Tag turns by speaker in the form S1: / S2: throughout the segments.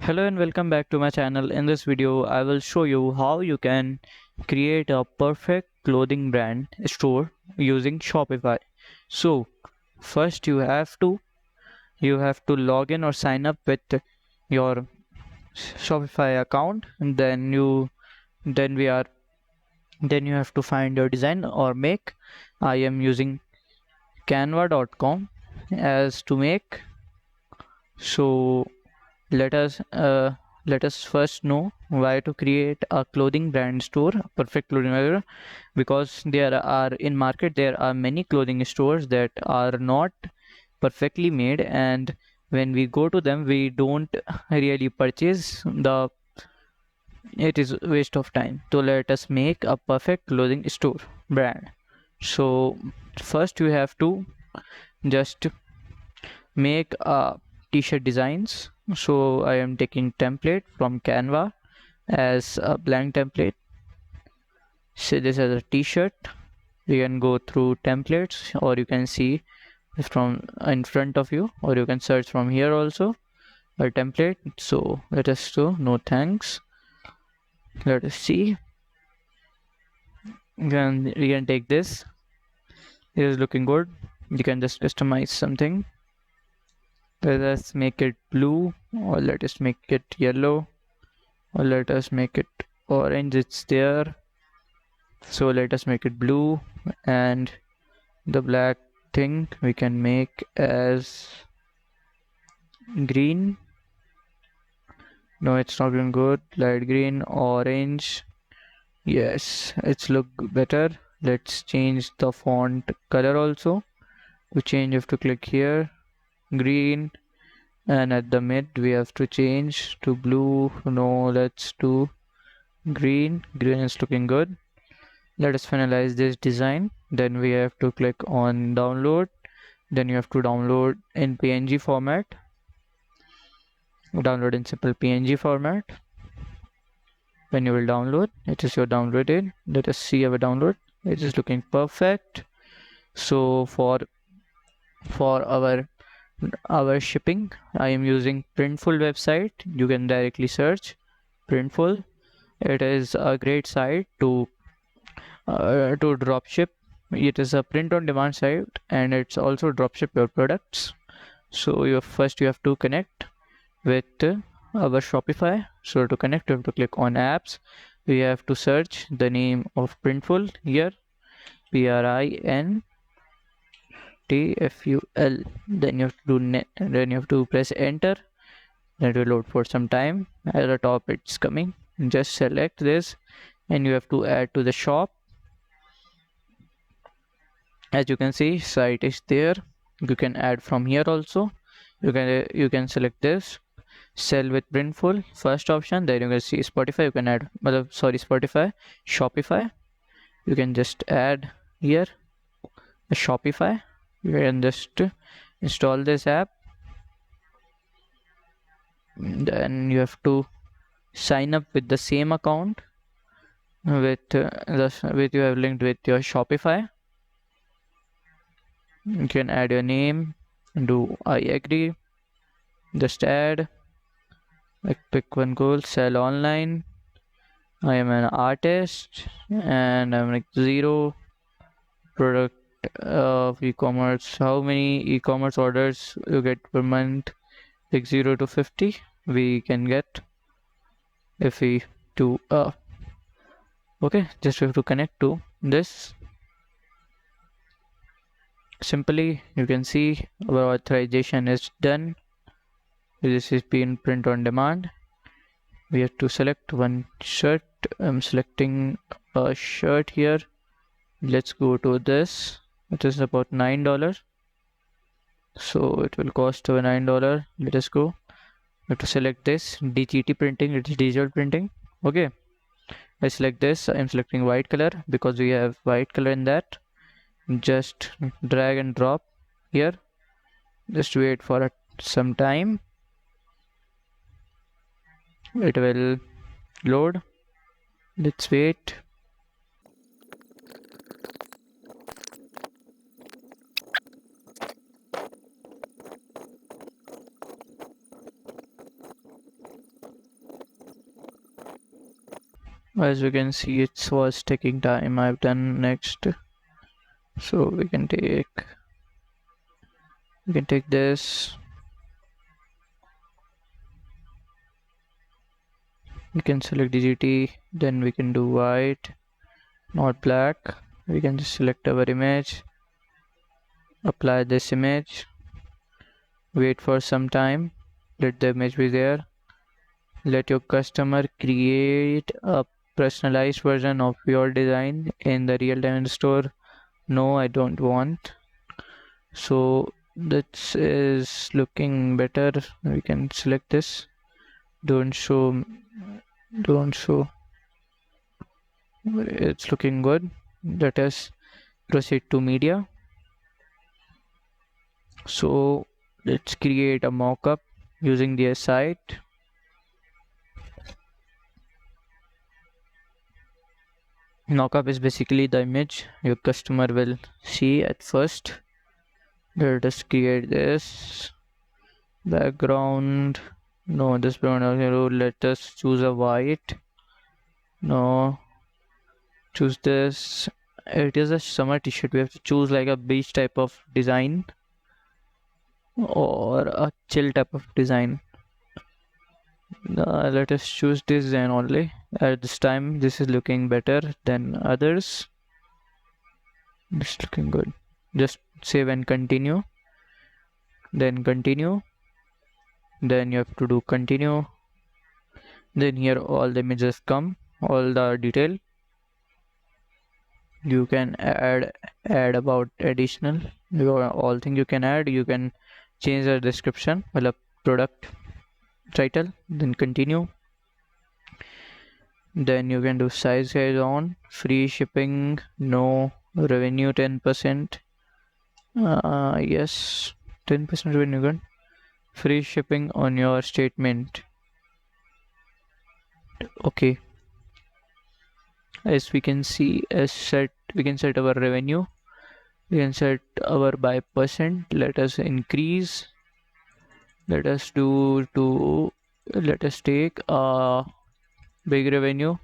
S1: Hello and welcome back to my channel. In this video, I will show you how you can create a perfect clothing brand store using Shopify. So, first you have to log in or sign up with your Shopify account, and then we are then you have to find your design or make. I am using canva.com as to make. So, Let us uh, let us first know why to create a clothing brand store, a perfect clothing brand, because there are many clothing stores that are not perfectly made, and when we go to them, we don't really purchase the. It is a waste of time. So let us make a perfect clothing store brand. So first you have to just make t-shirt designs. So I am taking template from Canva as a blank template. Say this as a t-shirt. You can go through templates, or you can see from in front of you, or you can search from here also a template. So let us do no thanks. Let us see. You can take this. It is looking good. You can just customize something. Let us make it blue, or let us make it yellow, or let us make it orange. It's there, so let us make it blue, and the black thing we can make as green. No, it's not looking good. Light green, orange. Yes, it's look better. Let's change the font color also. To change, you have to click here, green, and at the mid we have to change to blue. No, let's do green. Green is looking good. Let us finalize this design. Then we have to click on download. Then you have to download in PNG format. Download in simple PNG format. When you will download, it is your downloaded. Let us see our download. It is looking perfect. So for our shipping, I am using Printful website. You can directly search Printful. It is a great site to drop ship. It is a print on demand site, and it's also drop ship your products. So you have to connect with our Shopify. So to connect, you have to click on apps. We have to search the name of Printful here, Printful. Then you have to press enter. That will load for some time. At the top, it's coming. Just select this, and you have to add to the shop. As you can see, site is there. You can add from here also. You can select this, sell with Printful, first option. Then you can see Spotify. You can add, Spotify, Shopify. You can just add here a Shopify. You can just install this app. Then you have to sign up with the same account with you have linked with your Shopify. You can add your name. Do I agree? Just add. Like pick one goal. Sell online. I am an artist, and I'm like zero product of e-commerce. How many e-commerce orders you get per month? Like 0 to 50 we can get if we do okay. Just we have to connect to this. Simply you can see our authorization is done. This is being print on demand. We have to select one shirt. I'm selecting a shirt here. Let's go to this. It is about $9, so it will cost $9. Let us go. We have to select this DGT printing. It's digital printing. Okay, I select this. I'm selecting white color because we have white color in that. Just drag and drop here. Just wait for some time. It will load. Let's wait. As you can see, it was taking time. I've done next. So we can take this. We can select DGT, then we can do white, not black. We can just select our image, apply this image, wait for some time, let the image be there. Let your customer create a personalized version of your design in the real-time store. No, I don't want. So this is looking better. We can select this. Don't show. It's looking good. Let us proceed to media. So let's create a mockup using their site. Mockup is basically the image your customer will see at first. Let us create this background. No, this background. Let us choose a white. No, choose this. It is a summer t-shirt. We have to choose like a beach type of design or a chill type of design. Let us choose this design only. At this time, this is looking better than others. It's looking good. Just save and continue. Then continue. Then you have to do continue. Then here all the images come, all the detail. You can add about additional. All thing you can add. You can change the description, well, product title. Then continue. Then you can do size guide on, free shipping, no, revenue 10%. Yes, 10% revenue good. Free shipping on your statement. Okay. As we can see, we can set our revenue. We can set our by percent. Let us increase. Let us take a big revenue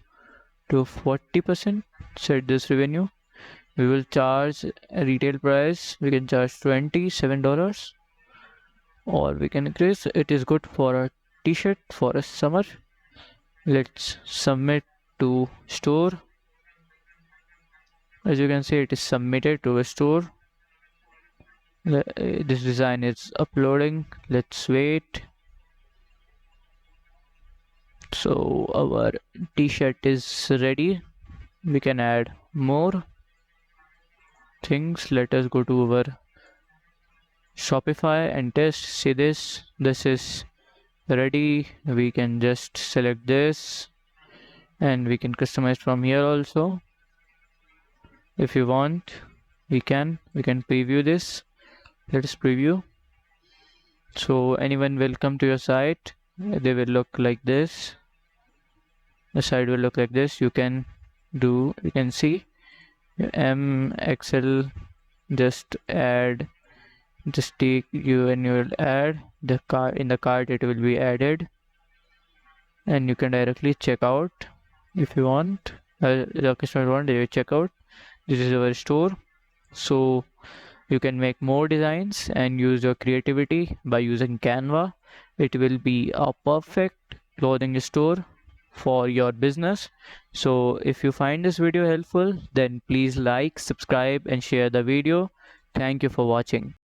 S1: to 40%. Set this revenue. We will charge a retail price. We can charge $27, or we can increase. It is good for a t-shirt for a summer. Let's submit to store. As you can see, it is submitted to a store. This design is uploading. Let's wait. So our t-shirt is ready. We can add more things. Let us go to our Shopify and test. See this is ready. We can just select this and we can customize from here also. If you want, we can preview this. Let us preview. So anyone will come to your site, they will look like this. The site will look like this. You can see XL, just add, just take you and you will add the cart. In the cart it will be added, and you can directly check out if you want. The customer want, they will check out. This is our store. So you can make more designs and use your creativity by using Canva. It will be a perfect clothing store for your business. So if you find this video helpful, then please like, subscribe and share the video. Thank you for watching.